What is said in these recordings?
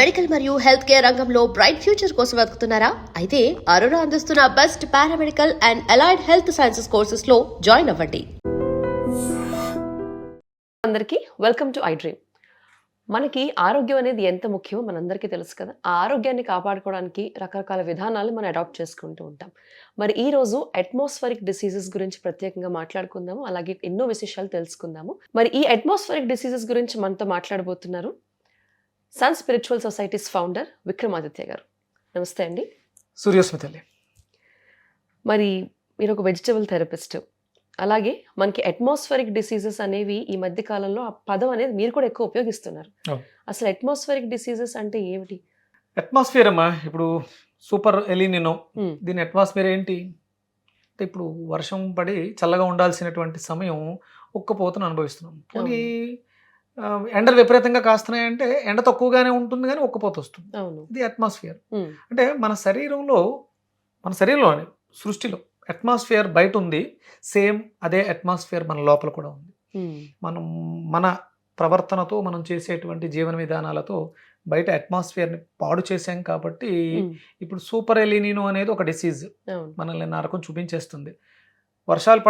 Medical మరియు health care రంగంలో bright future కోసం వెతుకుతున్నారా? అయితే అరోరా అందిస్తున్న best paramedical and allied health sciences courses లో జాయిన్ అవ్వండి. అందరికీ వెల్కమ్ టు ఐ డ్రీమ్. మనకి ఆరోగ్యం అనేది ఎంత ముఖ్యమో మనందరికీ తెలుసు కదా. ఆ ఆరోగ్యాన్ని కాపాడుకోవడానికి రకరకాల విధానాలు మనం అడాప్ట్ చేసుకుంటూ ఉంటాం. మరి ఈ రోజు అట్మాస్ఫరిక్ డిసీజెస్ గురించి ప్రత్యేకంగా మాట్లాడుకుందాము. అలాగే ఎన్నో విశేషాలు తెలుసుకుందాము. మరి ఈ అట్మాస్ఫరిక్ డిసీజెస్ గురించి మనతో మాట్లాడబోతున్నారు sun spiritual societies founder Vikramaditya గారు. నమస్తే అండి. సూర్యస్మితల్లి. మరి మీరు ఒక వెజిటబుల్ థెరపిస్ట్, అలాగే మనకి అట్మాస్ఫరిక్ డిసీజెస్ అనేవి ఈ మధ్య కాలంలో ఆ పదం అనేది మీరు కూడా ఎక్కువ ఉపయోగిస్తున్నారు. అసలు అట్మాస్ఫరిక్ డిసీజెస్ అంటే ఏమిటి? అట్మాస్ఫియర్ అమ్మా, ఇప్పుడు సూపర్ ఎలినినో, దీని అట్మాస్ఫియర్ ఏంటి అంటే ఇప్పుడు వర్షం పడి చల్లగా ఉండాల్సినటువంటి సమయం ఉక్కపోతను అనుభవిస్తున్నాం. కొన్ని ఎండలు విపరీతంగా కాస్తున్నాయంటే ఎండ తక్కువగానే ఉంటుంది కానీ ఉక్కపోత వస్తుంది. ఇది అట్మాస్ఫియర్. అంటే మన శరీరంలో సృష్టిలో అట్మాస్ఫియర్ బయట ఉంది, సేమ్ అదే అట్మాస్ఫియర్ మన లోపల కూడా ఉంది. మనం మన ప్రవర్తనతో మనం చేసేటువంటి జీవన విధానాలతో బయట అట్మాస్ఫియర్ని పాడు చేసాం కాబట్టి ఇప్పుడు సూపర్ ఎలినినో అనేది ఒక డిసీజ్ మనల్ని నరకం చూపించేస్తుంది. వర్షాలు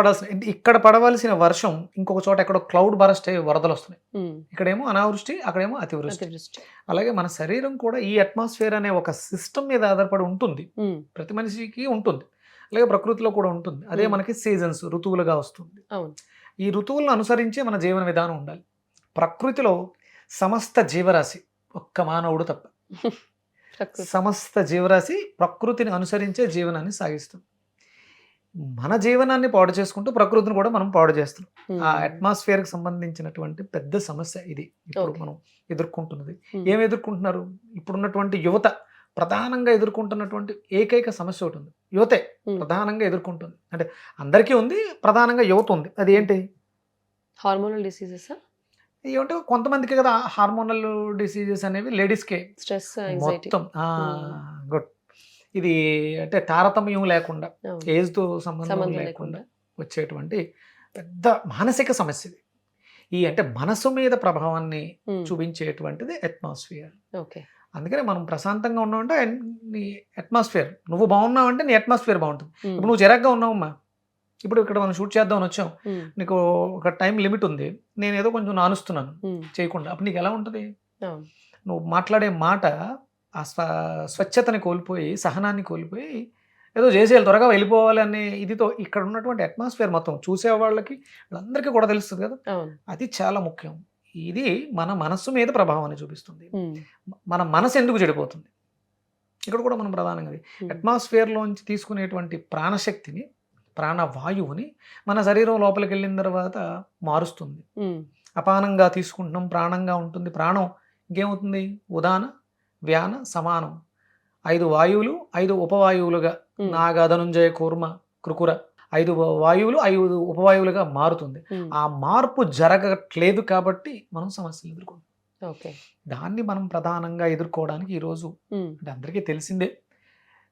ఇక్కడ పడవలసిన వర్షం ఇంకొక చోట ఎక్కడో క్లౌడ్ బరస్ట్ అయ్యి వరదలు వస్తున్నాయి. ఇక్కడేమో అనావృష్టి, అక్కడేమో అతివృష్టి. అలాగే మన శరీరం కూడా ఈ అట్మాస్ఫియర్ అనే ఒక సిస్టమ్ మీద ఆధారపడి ఉంటుంది. ప్రతి మనిషికి ఉంటుంది, అలాగే ప్రకృతిలో కూడా ఉంటుంది. అదే మనకి సీజన్స్, ఋతువులుగా వస్తుంది. ఈ ఋతువులను అనుసరించే మన జీవన విధానం ఉండాలి. ప్రకృతిలో సమస్త జీవరాశి, ఒక్క మానవుడు తప్ప సమస్త జీవరాశి ప్రకృతిని అనుసరించే జీవనాన్ని సాగిస్తుంది. మన జీవనాన్ని పాడు చేసుకుంటూ ప్రకృతిని కూడా మనం పాడు చేస్తున్నాం. ఆ అట్మాస్ఫియర్కి సంబంధించినటువంటి పెద్ద సమస్య ఇది ఇప్పుడు మనం ఎదుర్కొంటున్నది. ఏం ఎదుర్కొంటున్నారు? ఇప్పుడున్నటువంటి యువత ప్రధానంగా ఎదుర్కొంటున్నటువంటి ఏకైక సమస్య ఒకటి ఉంది. యువతే ప్రధానంగా ఎదుర్కొంటుంది. అంటే అందరికీ ఉంది, ప్రధానంగా యువత ఉంది. అది ఏంటి? Hormonal diseases. ఏమంటే కొంతమందికి కదా హార్మోనల్ డిసీజెస్ అనేవి లేడీస్కే. స్ట్రెస్, మొత్తం గుడ్. ఇది అంటే తారతమ్యం లేకుండా, ఏజ్తో సంబంధం లేకుండా వచ్చేటువంటి పెద్ద మానసిక సమస్య ఇది. ఈ అంటే మనసు మీద ప్రభావాన్ని చూపించేటువంటిది అట్మాస్ఫియర్. అందుకనే మనం ప్రశాంతంగా ఉన్నామంటే నీ అట్మాస్ఫియర్, నువ్వు బాగున్నావంటే నీ అట్మాస్ఫియర్ బాగుంటుంది. ఇప్పుడు నువ్వు చిరాగ్గా ఉన్నావమ్మా, ఇప్పుడు ఇక్కడ మనం షూట్ చేద్దామని వచ్చాం, నీకు ఒక టైం లిమిట్ ఉంది, నేను ఏదో కొంచెం నానుస్తున్నాను చేయకుండా, అప్పుడు నీకు ఎలా ఉంటుంది? నువ్వు మాట్లాడే మాట ఆ స్వచ్ఛతని కోల్పోయి, సహనాన్ని కోల్పోయి ఏదో చేసేయాలి, త్వరగా వెళ్ళిపోవాలి అనే ఇదితో ఇక్కడ ఉన్నటువంటి అట్మాస్ఫియర్ మొత్తం చూసేవాళ్ళకి వాళ్ళందరికీ కూడా తెలుస్తుంది కదా. అది చాలా ముఖ్యం. ఇది మన మనస్సు మీద ప్రభావాన్ని చూపిస్తుంది. మన మనసు ఎందుకు చెడిపోతుంది ఇక్కడ కూడా మనం ప్రధానంగా అట్మాస్ఫియర్లోంచి తీసుకునేటువంటి ప్రాణశక్తిని, ప్రాణవాయువుని మన శరీరం లోపలికి వెళ్ళిన తర్వాత మారుస్తుంది. అపానంగా తీసుకుంటున్నాం, ప్రాణంగా ఉంటుంది. ప్రాణం ఇంకేమవుతుంది? ఉదాన వ్యాన సమానం, 5 వాయువులు 5 ఉపవాయువులుగా, నాగధనుంజయ కూర్మ కృకుర, 5 వాయువులు 5 ఉపవాయువులుగా మారుతుంది. ఆ మార్పు జరగట్లేదు కాబట్టి మనం సమస్యలు ఎదుర్కొంటాం. దాన్ని మనం ప్రధానంగా ఎదుర్కోవడానికి ఈరోజు అంటే అందరికీ తెలిసిందే,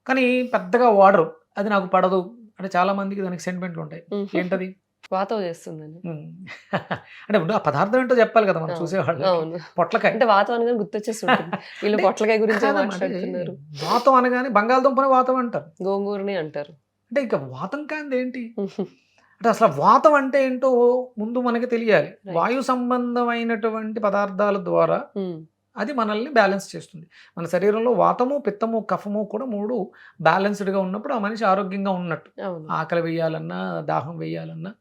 కానీ పెద్దగా వాడరు. అది నాకు పడదు అంటే చాలా మందికి దానికి సెంటిమెంట్లు ఉంటాయి. ఏంటది? వాతం చేస్తుందని. అంటే ఆ పదార్థం ఏంటో చెప్పాలి కదా మనం చూసేవాళ్ళు. పొట్లకాయ అంటే వాతం అనగానే గుర్తొచ్చేసి వీళ్ళు పొట్లకాయ గురించి మాట్లాడుతున్నారు. వాతం అనగానే బంగాళదుంపని వాతం అంటారు, గోంగూరని అంటారు. అంటే ఇంకా వాతం కాంది ఏంటి అంటే అసలు వాతం అంటే ఏంటో ముందు మనకి తెలియాలి. వాయు సంబంధమైనటువంటి పదార్థాల ద్వారా అది మనల్ని బ్యాలెన్స్ చేస్తుంది. మన శరీరంలో వాతము, పిత్తము, కఫము కూడా 3 బ్యాలెన్స్డ్గా ఉన్నప్పుడు ఆ మనిషి ఆరోగ్యంగా ఉన్నట్టు. ఆకలి వేయాలన్నా, దాహం వేయాలన్నా,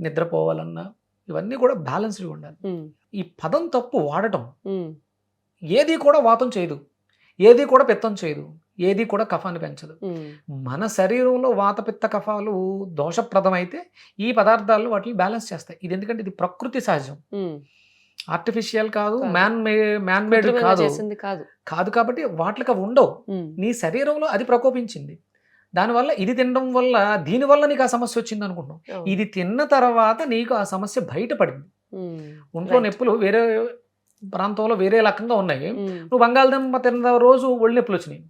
నిద్రపోవాలన్నా ఇవన్నీ కూడా బ్యాలెన్స్డ్గా ఉండాలి. ఈ పదం తప్పు వాడటం. ఏది కూడా వాతం చేయదు, ఏది కూడా పిత్తం చేయదు, ఏది కూడా కఫాన్ని పెంచదు. మన శరీరంలో వాత, పిత్త, కఫాలు దోషప్రదమైతే ఈ పదార్థాలు వాటిని బ్యాలెన్స్ చేస్తాయి. ఇది ఎందుకంటే ఇది ప్రకృతి సహజం, ఆర్టిఫిషియల్ కాదు, మ్యాన్ మేడ్ కాదు. కాబట్టి వాటికి అవి ఉండవు. నీ శరీరంలో అది ప్రకోపించింది, దానివల్ల ఇది తినడం వల్ల దీనివల్ల నీకు ఆ సమస్య వచ్చింది అనుకుంటున్నావు. ఇది తిన్న తర్వాత నీకు ఆ సమస్య బయటపడింది. ఒంట్లో నొప్పులు వేరే ప్రాంతంలో వేరే రకంగా ఉన్నాయి, నువ్వు బంగాళదుంప తిన్న రోజు ఒళ్ళు నొప్పులు వచ్చినాయి,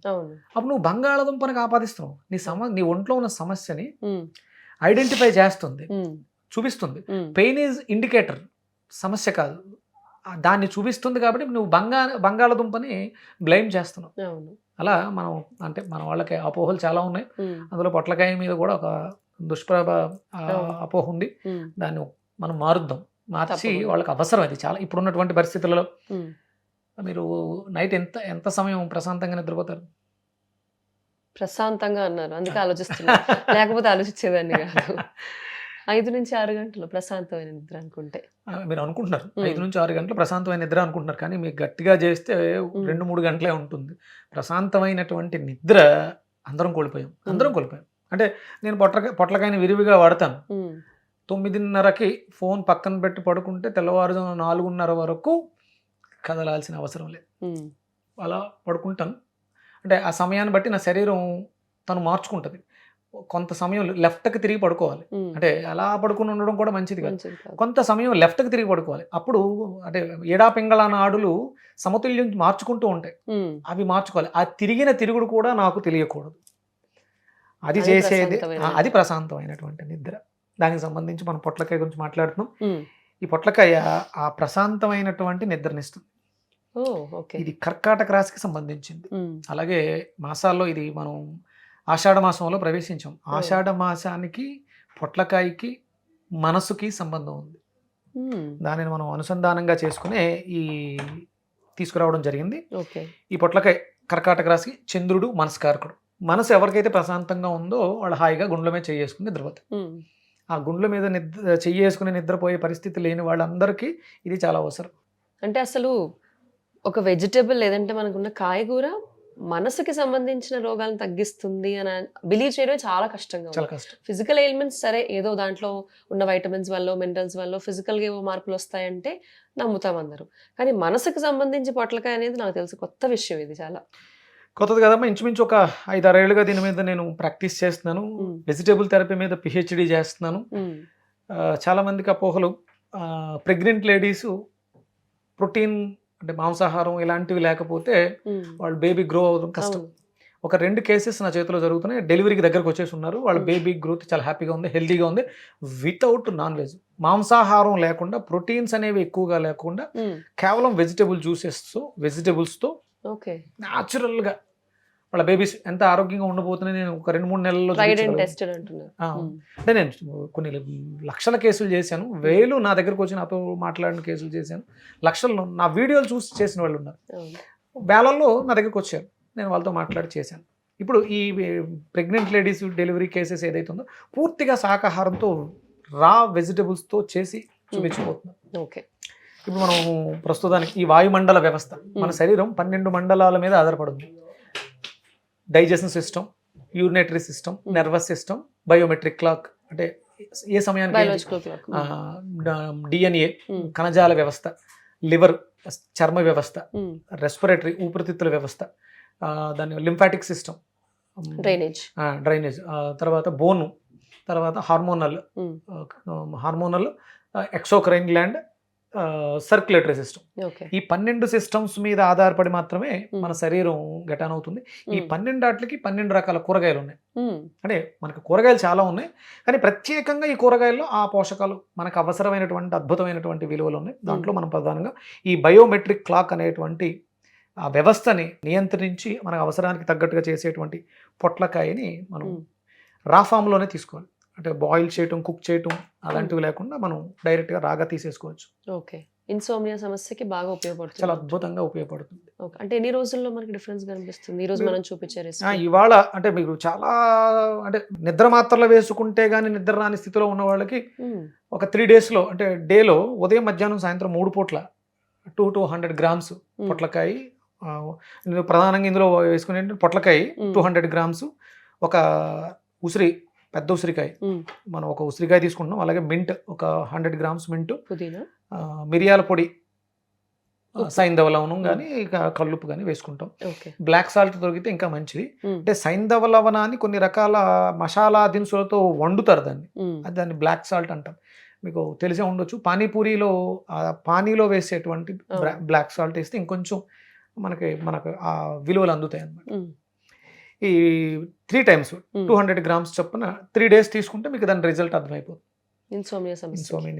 అప్పుడు నువ్వు బంగాళదుంపని ఆపాదిస్తున్నావు. నీ ఒంట్లో ఉన్న సమస్యని ఐడెంటిఫై చేస్తుంది, చూపిస్తుంది. పెయిన్ ఈజ్ ఇండికేటర్, సమస్య కాదు. దాన్ని చూపిస్తుంది కాబట్టి నువ్వు బంగాళదుంపని బ్లేమ్ చేస్తున్నావు. అవును. అలా మనం అంటే మన వాళ్ళకి అపోహలు చాలా ఉన్నాయి. ఉమ్, అందులో పొట్లకాయ మీద కూడా ఒక అపోహ ఉంది. ఉమ్, దాన్ని మనం మార్చి తప్పకుండా. వాళ్ళకి అవసరం అది చాలా ఇప్పుడున్నటువంటి పరిస్థితులలో. ఉమ్. మీరు నైట్ ఎంత ఎంత సమయం ప్రశాంతంగా నిద్రపోతారు? ప్రశాంతంగా అన్నారు, అందుకే ఆలోచిస్తున్నా. లేకపోతే ఆలోచించేదాన్ని కాదు. 5 నుంచి 6 గంటలు ప్రశాంతమైన నిద్ర అనుకుంటే. మీరు అనుకుంటున్నారు 5 ఉమ్, నుంచి 6 గంటలు ప్రశాంతమైన నిద్ర అనుకుంటున్నారు, కానీ మీకు గట్టిగా చేస్తే ఉమ్. 2-3 గంటలే ఉంటుంది. ప్రశాంతమైనటువంటి నిద్ర అందరం కోల్పోయాం. అంటే నేను పొట్లకాయని విరివిగా వాడతాను. ఉమ్, 9:30కి ఫోన్ పక్కన పెట్టి పడుకుంటే తెల్లవారుజామున 4:30 వరకు కదలాల్సిన అవసరం లేదు. ఉమ్, అలా పడుకుంటాను. అంటే ఆ సమయాన్ని బట్టి నా శరీరం తను మార్చుకుంటుంది. కొంత సమయం లెఫ్ట్కి తిరిగి పడుకోవాలి. ఉమ్. అంటే అలా పడుకుని ఉండడం కూడా మంచిది కాదు. మంచిది కాదు. కొంత సమయం లెఫ్ట్కి తిరిగి పడుకోవాలి. అప్పుడు అంటే ఎడా పింగళ నాడులు సమతుల్యం మార్చుకుంటూ ఉంటాయి. ఉమ్. అవి మార్చుకోవాలి. ఆ తిరిగిన తిరుగుడు కూడా నాకు తెలియకూడదు. అది అది చేసేది ప్రశాంతమైన అది ప్రశాంతమైనటువంటి నిద్ర. దానికి సంబంధించి మనం పొట్లకాయ గురించి మాట్లాడుతున్నాం. ఉమ్. ఈ పొట్లకాయ ఆ ప్రశాంతమైనటువంటి నిద్రనిస్తుంది. ఓ, ఓకే. ఇది కర్కాటక రాశికి సంబంధించింది. ఉమ్, అలాగే మాసాల్లో ఇది మనం ఆషాఢ మాసంలో ప్రవేశించాం. ఆషాఢ మాసానికి పొట్లకాయకి మనసుకి సంబంధం ఉంది. ఉమ్, దానిని మనం అనుసంధానంగా చేసుకునే ఈ తీసుకురావడం జరిగింది. ఓకే. ఈ పొట్లకాయ కర్కాటక రాశికి చంద్రుడు మనస్కారకుడు. మనసు ఎవరికైతే ప్రశాంతంగా ఉందో వాళ్ళు హాయిగా గుండెల మీద చేసుకుని నిద్రపోతారు. ఉమ్, ఆ గుండెల మీద చేసుకుని నిద్రపోయే పరిస్థితి లేని వాళ్ళందరికీ ఇది చాలా అవసరం. అంటే అసలు ఒక వెజిటేబుల్ లేదంటే మనకున్న కాయగూర మనసుకి సంబంధించిన రోగాలను తగ్గిస్తుంది అని బిలీవ్ చేయడం చాలా కష్టంగా ఉంది. చాలా కష్టం. ఫిజికల్ ఎయిల్మెంట్స్ సరే, ఏదో దాంట్లో ఉన్న వైటమిన్స్ వల్ల మినరల్స్ వల్ల ఫిజికల్గా ఏవో మార్పులు వస్తాయంటే నమ్ముతాం అందరూ. కానీ మనసుకు సంబంధించి పొట్లకాయ అనేది నాకు తెలుసు, కొత్త విషయం ఇది చాలా. కొత్తది కదమ్మా. ఇంచుమించు ఒక 5-6 ఏళ్ళుగా దీని మీద నేను ప్రాక్టీస్ చేస్తున్నాను. ఉమ్, వెజిటేబుల్ థెరపీ మీద పిహెచ్డి చేస్తున్నాను. ఉమ్, చాలా మందికి అపోహలు. ప్రెగ్నెంట్ లేడీస్ ప్రోటీన్ అంటే మాంసాహారం ఇలాంటివి లేకపోతే ఉమ్. వాళ్ళు బేబీ గ్రో అవ్వడం కష్టం. అవును. ఒక 2 కేసెస్ నా చేతిలో జరుగుతున్నాయి. డెలివరీకి దగ్గరకు వచ్చేసి ఉన్నారు. వాళ్ళ బేబీ గ్రోత్ చాలా హ్యాపీగా ఉంది, హెల్తీగా ఉంది, వితౌట్ నాన్ వెజ్. మాంసాహారం లేకుండా, ప్రోటీన్స్ అనేవి ఎక్కువగా లేకుండా ఉమ్, కేవలం వెజిటబుల్స్తో ఓకే. న్యాచురల్గా వాళ్ళ బేబీస్ ఎంత ఆరోగ్యంగా ఉండబోతున్నాయి నేను ఒక 2-3 నెలల్లో ట్రైడ్ అండ్ చూపించగలను. టెస్టెడ్ అంటున్నారు. ఉమ్, అంటే నేను కొన్ని లక్షల కేసులు చేశాను, వేలు నా దగ్గరకు వచ్చి నాతో మాట్లాడిన కేసులు చేశాను, లక్షల్లో నా వీడియోలు చూసి చేసిన వాళ్ళు ఉన్నారు. అవును. వేలల్లో నా దగ్గరకు వచ్చారు, నేను వాళ్ళతో మాట్లాడి చేశాను. ఇప్పుడు ఈ ప్రెగ్నెంట్ లేడీస్ డెలివరీ కేసెస్ ఏదైతే ఉందో పూర్తిగా శాకాహారంతో రా వెజిటబుల్స్తో చేసి చూపించబోతున్నాం. ఓకే. ఇప్పుడు మనం ప్రస్తుతానికి ఈ వాయుమండల వ్యవస్థ, మన శరీరం 12 మండలాల మీద ఆధారపడింది. Digestion system, urinatory system, nervous system, biometric clock అంటే ఏ సమయానికి బయాలజికల్ క్లాక్. డిఎన్ఏ, కణజాల వ్యవస్థ, లివర్, చర్మ వ్యవస్థ, ఉమ్, రెస్పిరేటరీ ఊపిరితిత్తుల వ్యవస్థ, దాని లింఫాటిక్ సిస్టమ్, డ్రైనేజ్. డ్రైనేజ్, తర్వాత బోను, తర్వాత hormonal, exocrine gland, circulatory system. Okay. ఈ 12 సిస్టమ్స్ మీద ఆధారపడి మాత్రమే మన శరీరం గటాన్ అవుతుంది. ఈ 12 వాటికి 12 రకాల కూరగాయలు ఉన్నాయి. ఉమ్, అంటే మనకు కూరగాయలు చాలా ఉన్నాయి, కానీ ప్రత్యేకంగా ఈ కూరగాయల్లో ఆ పోషకాలు మనకు అవసరమైనటువంటి అద్భుతమైనటువంటి విలువలు ఉన్నాయి. దాంట్లో మనం ప్రధానంగా ఈ బయోమెట్రిక్ క్లాక్ అనేటువంటి ఆ వ్యవస్థని నియంత్రించి మనకు అవసరానికి తగ్గట్టుగా చేసేటువంటి పొట్లకాయని మనం రా ఫామ్లోనే తీసుకోవాలి. అంటే బాయిల్ చేయటం, కుక్ చేయటం అలాంటివి లేకుండా మనం డైరెక్ట్గా రాగా తీసేసుకోవచ్చు. ఓకే. ఇన్సోమియా సమస్యకి బాగా ఉపయోగపడుతుంది. చాలా అద్భుతంగా ఉపయోగపడుతుంది. ఓకే. అంటే ఎన్ని రోజుల్లో మనకి డిఫరెన్స్ కనిపిస్తుంది ఈ రోజు మనం చూపించే రెసిపీ? ఇవాళ అంటే మీరు చాలా అంటే నిద్ర మాత్రలు వేసుకుంటే కానీ నిద్ర రాని స్థితిలో ఉన్న వాళ్ళకి ఒక 3 డేస్లో అంటే డేలో ఉదయం, మధ్యాహ్నం, సాయంత్రం 3 పూట్ల 200 గ్రామ్స్ పొట్లకాయ, ప్రధానంగా ఇందులో వేసుకునే పొట్లకాయ 200 గ్రామ్స్, ఒక ఉసిరి, పెద్ద ఉసిరికాయ, మనం ఒక ఉసిరికాయ తీసుకుంటున్నాం, అలాగే మింట్ ఒక 100 గ్రామ్స్ మింట్, పుదీనా, మిరియాల పొడి, సైంధవ లవణం కానీ కల్లుప్పు కానీ వేసుకుంటాం. బ్లాక్ సాల్ట్ దొరికితే ఇంకా మంచిది. అంటే సైంధవ లవణాన్ని కొన్ని రకాల మసాలా దినుసులతో వండుతారు దాన్ని, అది దాన్ని బ్లాక్ సాల్ట్ అంటాం. మీకు తెలిసే ఉండొచ్చు, పానీపూరిలో పానీలో వేసేటువంటి బ్లాక్ సాల్ట్ వేస్తే ఇంకొంచెం మనకు ఆ విలువలు అందుతాయి అన్నమాట. ఈ 3 times 200 గ్రామ్స్ చొప్పున 3 days తీసుకుంటే మీకు దాని రిజల్ట్ అర్థమైపోతుంది. ఇన్సోమియా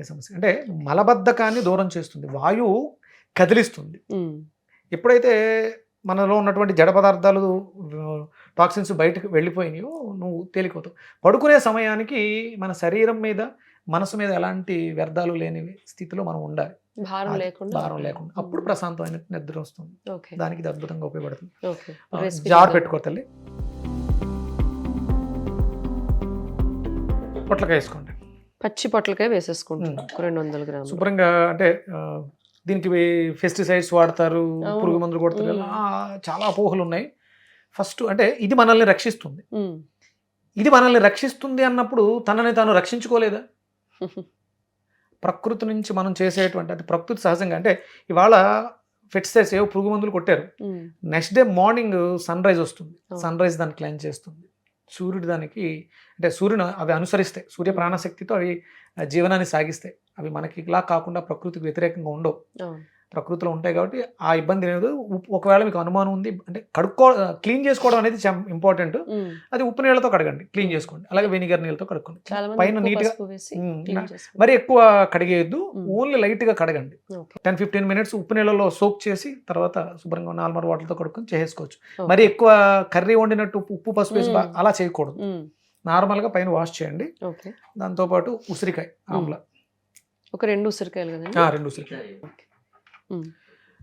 సమస్య అంటే మలబద్ధకాన్ని దూరం చేస్తుంది. వాయువు కదిలిస్తుంది. ఎప్పుడైతే మనలో ఉన్నటువంటి జడ పదార్థాలు టాక్సిన్స్ బయటకు వెళ్ళిపోయినాయో నువ్వు తేలికవుతావు. పడుకునే సమయానికి మన శరీరం మీద మనసు మీద ఎలాంటి వ్యర్థాలు లేని స్థితిలో మనం ఉండాలి, భారం లేకుండా. అప్పుడు ప్రశాంతమైన నిద్ర వస్తుంది. ఓకే. దానికి ఇది అద్భుతంగా ఉపయోగపడుతుంది. ఓకే. జార్ పెట్టుకో తల్లి, పొట్లకాయ వేసుకోండి. పచ్చి పొట్లకాయ వేసేసుకుంటాం 200 గ్రాములు. శుభ్రంగా. అంటే దీనికి పెస్టిసైడ్స్ వాడతారు, పురుగు మందులు కొడతారు కదా, చాలా అపోహలు ఉన్నాయి. ఫస్ట్ అంటే ఇది మనల్ని రక్షిస్తుంది. ఇది మనల్ని రక్షిస్తుంది అన్నప్పుడు తనని తాను రక్షించుకోలేదా? ప్రకృతి నుంచి మనం చేసేటువంటి, అంటే ప్రకృతి సహజంగా, అంటే ఇవాళ పెస్టిసైడ్స్ ఏవో పురుగు మందులు కొట్టారు, next day morning sun rise వస్తుంది, సన్ రైజ్ దాన్ని క్లెయిన్ చేస్తుంది. సూర్యుడు దానికి, అంటే సూర్యుని అవి అనుసరిస్తాయి, సూర్య ప్రాణశక్తితో అవి జీవనాన్ని సాగిస్తాయి. అవి మనకి ఇలా కాకుండా ప్రకృతికి వ్యతిరేకంగా ఉండవు, ప్రకృతిలో ఉంటాయి. కాబట్టి ఆ ఇబ్బంది లేదు. ఒకవేళ మీకు అనుమానం ఉంది అంటే క్లీన్ చేసుకోవడం అనేది ఇంపార్టెంట్. అది ఉప్పు నీళ్ళతో కడగండి, క్లీన్ చేసుకోండి. అలాగే వెనిగర్ నీళ్ళతో కడుక్కోండి. పైన నీట్గా, మరి ఎక్కువ కడిగేయద్దు, ఓన్లీ లైట్ గా కడగండి. 10-15 మినిట్స్ ఉప్పు నీళ్ళలో సోక్ చేసి తర్వాత శుభ్రంగా నార్మల్ వాటర్తో కడుక్కొని చేసుకోవచ్చు. మరి ఎక్కువ కర్రీ వండినట్టు ఉప్పు పసుపు వేసి అలా చేయకూడదు. నార్మల్ గా పైన వాష్ చేయండి. దాంతో పాటు ఉసిరికాయ ఆమ్లా ఒక 2 ఉసిరికాయలు కదండి. 2 ఉసిరికాయలు,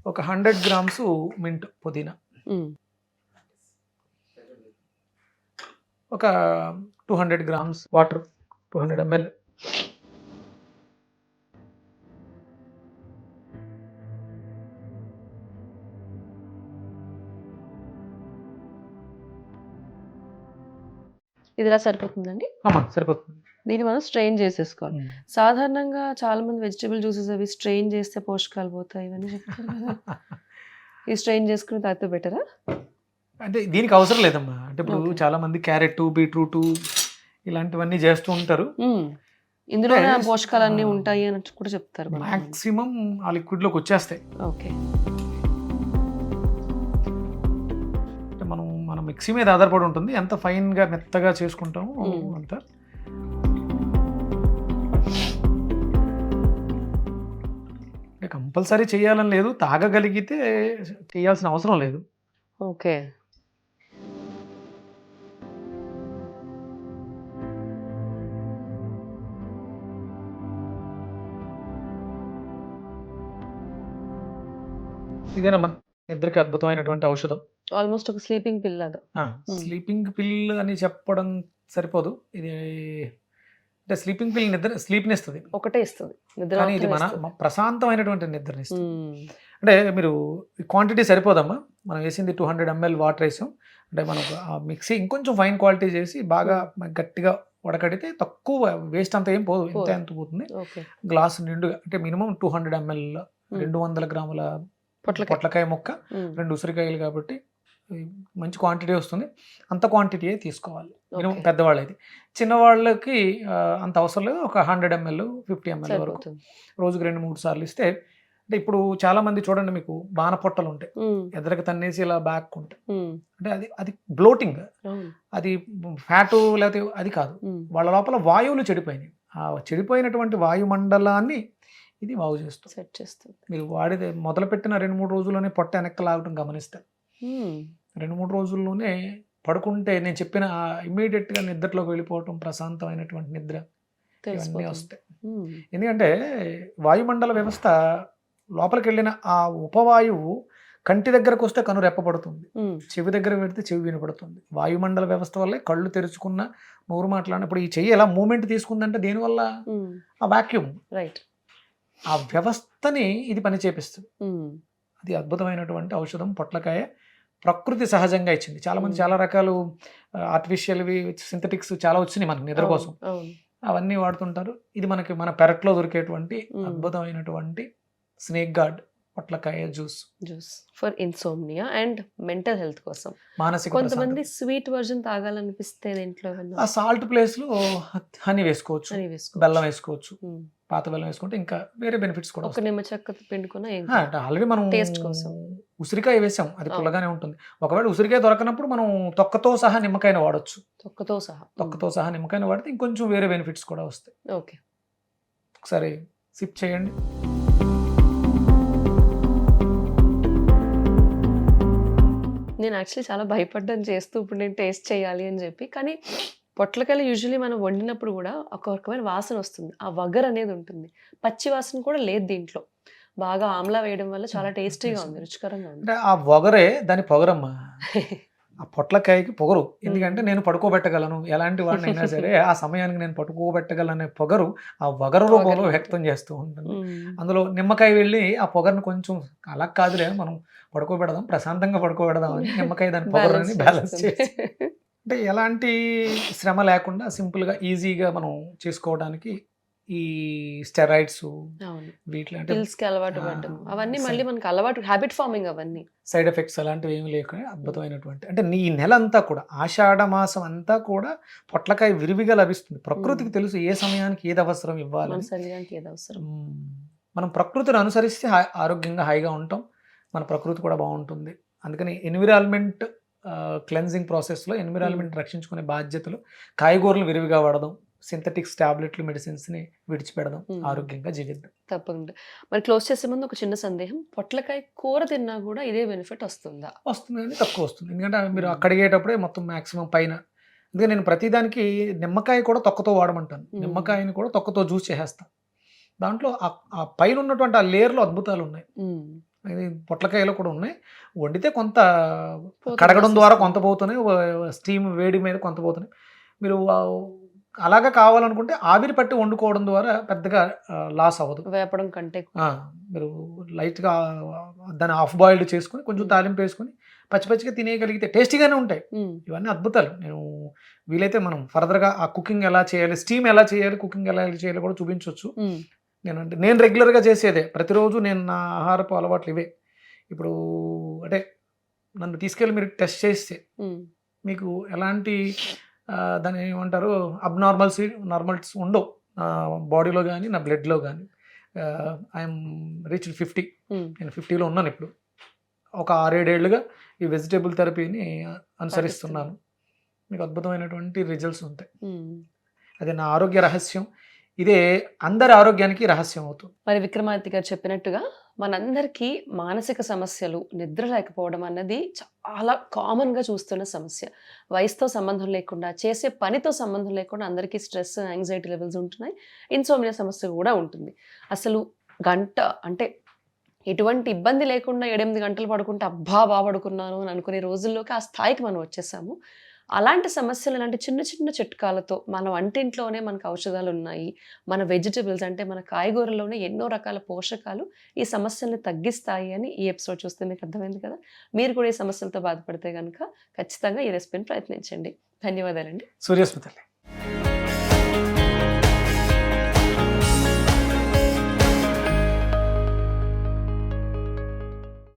ఒక 100 గ్రామ్స్ మింట్ పుదీనా, ఒక 200 గ్రామ్స్ వాటర్, 200 ml. ఇది ఇలా సరిపోతుందండి? సరిపోతుంది. దీన్ని మనం స్ట్రెయిన్ చేసేసుకోవాలి. సాధారణంగా చాలా మంది వెజిటబుల్ జ్యూసెస్ అవి స్ట్రెయిన్ చేస్తే పోషకాలు పోతాయి ఇవన్నీ చెప్తారు కదా. ఈ స్ట్రెయిన్ చేసుకుని తాగితే బెటరా? అంటే దీనికి అవసరం లేదమ్మా. అంటే ఇప్పుడు చాలా మంది క్యారెట్, బీట్రూట్ ఇలాంటివన్నీ చేస్తూ ఉంటారు. ఇందులో పోషకాలు అన్నీ ఉంటాయి అని కూడా చెప్తారు. మాక్సిమం ఆ లిక్విడ్ లోకి వచ్చేస్తాయి. ఓకే. మనం మిక్సీ మీద ఆధారపడి ఉంటుంది, ఎంత ఫైన్ గా మెత్తగా చేసుకుంటాము అంత. కంపల్సరీ చేయాలని లేదు, తాగగలిగితే చేయాల్సిన అవసరం లేదు. ఓకే. ఇదేనమ్మా నిద్రకి అద్భుతమైనటువంటి ఔషధం. ఆల్మోస్ట్ ఒక స్లీపింగ్ పిల్ లాగా. స్లీపింగ్ పిల్ అని చెప్పడం సరిపోదు. ఇది అంటే స్లీపింగ్ పిల్ నిద్ర స్లీప్ని ఇస్తుంది, ఒకటే ఇస్తుంది నిద్ర, కానీ ఇది మన ప్రశాంతమైనటువంటి నిద్రని ఇస్తుంది. అంటే మీరు క్వాంటిటీ సరిపోదమ్మా. మనం వేసింది 200 ml వాటర్ వేసాం. అంటే మనం మిక్సీ ఇంకొంచెం ఫైన్ క్వాలిటీ చేసి బాగా గట్టిగా వడకడితే తక్కువ వేస్ట్ అంత ఏం పోదు, ఎంత పోతుంది. గ్లాస్ నిండుగా, అంటే మినిమం 200 ml 200 గ్రాముల పొట్లకాయ ముక్క, 2 ఉసిరికాయలు, కాబట్టి మంచి క్వాంటిటీ వస్తుంది. అంత క్వాంటిటీ తీసుకోవాలి మినిమం. పెద్దవాళ్ళు అయితే, చిన్నవాళ్ళకి అంత అవసరం లేదు. ఒక 100 ml 50 ml వరకు రోజుకి 2-3 సార్లు ఇస్తే. అంటే ఇప్పుడు చాలా మంది చూడండి, మీకు బాణ పొట్టలు ఉంటాయి, ఎదరికి తన్నేసి ఇలా బ్యాక్ ఉంటాయి. అంటే అది బ్లోటింగ్, అది ఫ్యాట్ లేకపోతే అది కాదు, వాళ్ళ లోపల వాయువులు చెడిపోయినాయి. ఆ చెడిపోయినటువంటి వాయుమండలాన్ని ఇది బాగు చేస్తుంది, సెట్ చేస్తుంది. మీరు వాడితే మొదలుపెట్టిన 2-3 రోజుల్లోనే పొట్ట వెనక్కి లాగడం గమనిస్తారు. 2-3 రోజుల్లోనే పడుకుంటే నేను చెప్పిన ఇమ్మీడియట్ గా నిద్రలోకి వెళ్ళిపోవటం, ప్రశాంతమైనటువంటి నిద్ర, ఇవన్నీ వస్తాయి. ఎందుకంటే వాయుమండల వ్యవస్థ లోపలికి వెళ్ళిన ఆ ఉపవాయువు కంటి దగ్గరకు వస్తే కను రెప్పపడుతుంది, చెవి దగ్గర పెడితే చెవి వినపడుతుంది. వాయుమండల వ్యవస్థ వల్లే కళ్ళు తెరుచుకున్న, నోరు మాట్లాడినప్పుడు ఈ చెయ్యి ఎలా మూమెంట్ తీసుకుందంటే దేనివల్ల? ఆ వాక్యూమ్, రైట్, ఆ వ్యవస్థని ఇది పని చేపిస్తుంది. అది అద్భుతమైనటువంటి ఔషధం పొట్లకాయ. ప్రకృతి సహజంగా ఇచ్చింది. చాలా మంది చాలా రకాలు ఆర్టిఫిషియల్వి, సింథటిక్స్ చాలా వచ్చినాయి మనకి నిద్ర కోసం, అవన్నీ వాడుతుంటారు. ఇది మనకి మన పెరట్లో దొరికేటువంటి అద్భుతమైనటువంటి స్నేక్ గార్డ్ పొట్లకాయ juice for insomnia and mental health కోసం. మానసిక, కొంతమంది స్వీట్ వర్జన్ తాగాలనిపిస్తే దీంట్లో ఆ సాల్ట్ ప్లేస్ లో హనీ వేసుకోవచ్చు, బెల్లం వేసుకోవచ్చు. పాత బెల్లం వేసుకుంటే ఇంకా వేరే బెనిఫిట్స్ కూడా. ఒక నిమ్మ చెక్క పిండుకున్న ఆల్రెడీ మనం టేస్ట్ కోసం ఉసిరికాయ వేసాం, అది పుల్లగానే ఉంటుంది. ఒకవేళ ఉసిరికాయ దొరకనప్పుడు మనం తొక్కతో సహా నిమ్మకాయను వాడచ్చు. తొక్కతో సహా నిమ్మకాయను వాడితే ఇంకొంచెం వేరే బెనిఫిట్స్ కూడా వస్తాయి. ఓకే, ఒకసారి సిప్ చేయండి. నేను యాక్చువల్లీ చాలా భయపడ్డాను చేస్తూ ఇప్పుడు నేను టేస్ట్ చేయాలి అని చెప్పి. కానీ పొట్లకాయలు యూజువల్లీ మనం వండినప్పుడు కూడా ఒక రకమైన వాసన వస్తుంది. ఆ వగర్ అనేది ఉంటుంది. పచ్చి వాసన కూడా లేదు దీంట్లో. బాగా ఆమ్లా వేయడం వల్ల చాలా టేస్టీగా ఉంది, రుచికరంగా ఉంది. అంటే ఆ పొగరే దాని పొగరమ్మా. ఆ పొట్లకాయకి పొగరు. ఎందుకంటే నేను పడుకోబెట్టగలను, ఎలాంటి వాడినైనా సరే ఆ సమయానికి నేను పడుకోబెట్టగలనే పొగరు ఆ వగరు రూపంలో వ్యక్తం చేస్తూ ఉంటుంది. అందులో నిమ్మకాయ వెళ్ళి ఆ పొగరుని కొంచెం అలా కాదులే మనం పడుకోబెడదాం, ప్రశాంతంగా పడుకోబెడదాం అని నిమ్మకాయ దాని పొగరుని బ్యాలెన్స్ చేసి, అంటే ఎలాంటి శ్రమ లేకుండా సింపుల్గా ఈజీగా మనం చేసుకోవడానికి ఈ స్టెరాయిడ్స్ వీటి పిల్స్కి అలవాటు పడ్డం అవన్నీ మళ్ళీ మనకి అలవాటు, హ్యాబిట్ ఫార్మింగ్, అవన్నీ సైడ్ ఎఫెక్ట్స్ అలాంటివి ఏమి లేకుండా అద్భుతమైనటువంటి, అంటే ఈ నెల అంతా కూడా ఆషాఢ మాసం అంతా కూడా పొట్లకాయ విరివిగా లభిస్తుంది. ప్రకృతికి తెలుసు ఏ సమయానికి ఏది అవసరం ఇవ్వాలి, మన శరీరానికి ఏది అవసరం. మనం ప్రకృతిని అనుసరిస్తే ఆరోగ్యంగా హాయిగా ఉంటాం, మన ప్రకృతి కూడా బాగుంటుంది. అందుకని ఎన్విరాన్మెంట్ క్లెన్జింగ్ ప్రాసెస్లో ఎన్విరాన్మెంట్ రక్షించుకునే బాధ్యతలు, కాయగూరలు విరివిగా వాడదాం, సింథటిక్స్ టాబ్లెట్లు మెడిసిన్స్ని విడిచిపెడదాం, ఆరోగ్యంగా జీవిద్దాం. తప్పకుండా. మరి క్లోజ్ చేసే ముందు ఒక చిన్న సందేహం, పొట్లకాయ కూర తిన్నా కూడా ఇదే బెనిఫిట్ వస్తుందా? వస్తుంది కానీ తక్కువ వస్తుంది. ఎందుకంటే మీరు కడిగేటప్పుడే మొత్తం మ్యాక్సిమం పైన, అందుకే నేను ప్రతిదానికి నిమ్మకాయ కూడా తొక్కతో వాడమంటాను. నిమ్మకాయని కూడా తొక్కతో జ్యూస్ చేసేస్తాను. దాంట్లో ఆ పైన ఉన్నటువంటి ఆ లేయర్లో అద్భుతాలు ఉన్నాయి. ఇది పొట్లకాయలో కూడా ఉన్నాయి. వండితే కొంత కడగడం ద్వారా కొంత పోతున్నాయి, స్టీమ్ వేడి మీద కొంత పోతున్నాయి. మీరు అలాగా కావాలనుకుంటే ఆవిరి పట్టి వండుకోవడం ద్వారా పెద్దగా లాస్ అవ్వదు. వేపడం కంటే మీరు లైట్గా దాన్ని హాఫ్ బాయిల్డ్ చేసుకుని కొంచెం తాలింపు వేసుకుని పచ్చిగా తినేయగలిగితే టేస్టీగానే ఉంటాయి. ఇవన్నీ అద్భుతాలు. నేను వీలైతే మనం ఫర్దర్గా ఆ కుకింగ్ ఎలా చేయాలి, స్టీమ్ ఎలా చేయాలి, కుకింగ్ ఎలా చేయాలి కూడా చూపించవచ్చు. నేను రెగ్యులర్గా చేసేదే, ప్రతిరోజు నేను నా ఆహారపు అలవాట్లు ఇవే. ఇప్పుడు అంటే నన్ను తీసుకెళ్ళి మీరు టెస్ట్ చేస్తే మీకు ఎలాంటి దాన్ని ఏమంటారు నార్మల్స్ ఉండవు నా బాడీలో కానీ నా బ్లడ్లో కానీ. I'm reached 50. నేను 50లో ఉన్నాను ఇప్పుడు. ఒక 6-7 ఏళ్ళుగా ఈ వెజిటేబుల్ థెరపీని అనుసరిస్తున్నాను. మీకు అద్భుతమైనటువంటి రిజల్ట్స్ ఉంటాయి. అదే నా ఆరోగ్య రహస్యం. ఇదే అందరి ఆరోగ్యానికి రహస్యం అవుతుంది. మరి విక్రమాదిత్య గారు చెప్పినట్టుగా మనందరికీ మానసిక సమస్యలు, నిద్ర లేకపోవడం అన్నది చాలా కామన్గా చూస్తున్న సమస్య. వయసుతో సంబంధం లేకుండా, చేసే పనితో సంబంధం లేకుండా అందరికీ స్ట్రెస్, యాంగ్జైటీ లెవెల్స్ ఉంటున్నాయి. ఇన్సోమ్నియా సమస్య కూడా ఉంటుంది. అసలు గంట అంటే ఎటువంటి ఇబ్బంది లేకుండా 7-8 గంటలు పడుకుంటే అబ్బా బాగా పడుకున్నాను అని అనుకునే రోజుల్లోకి ఆ స్థాయికి మనం వచ్చేసాము. అలాంటి సమస్యలు, ఇలాంటి చిన్న చిన్న చిట్కాలతో మన వంటింట్లోనే మనకు ఔషధాలు ఉన్నాయి. మన వెజిటబుల్స్ అంటే మన కాయగూరలోనే ఎన్నో రకాల పోషకాలు ఈ సమస్యల్ని తగ్గిస్తాయి అని ఈ ఎపిసోడ్ చూస్తే మీకు అర్థమైంది కదా. మీరు కూడా ఈ సమస్యలతో బాధపడితే కనుక ఖచ్చితంగా ఈ రెసిపీని ప్రయత్నించండి. ధన్యవాదాలండి. సూర్యస్మితల్లి.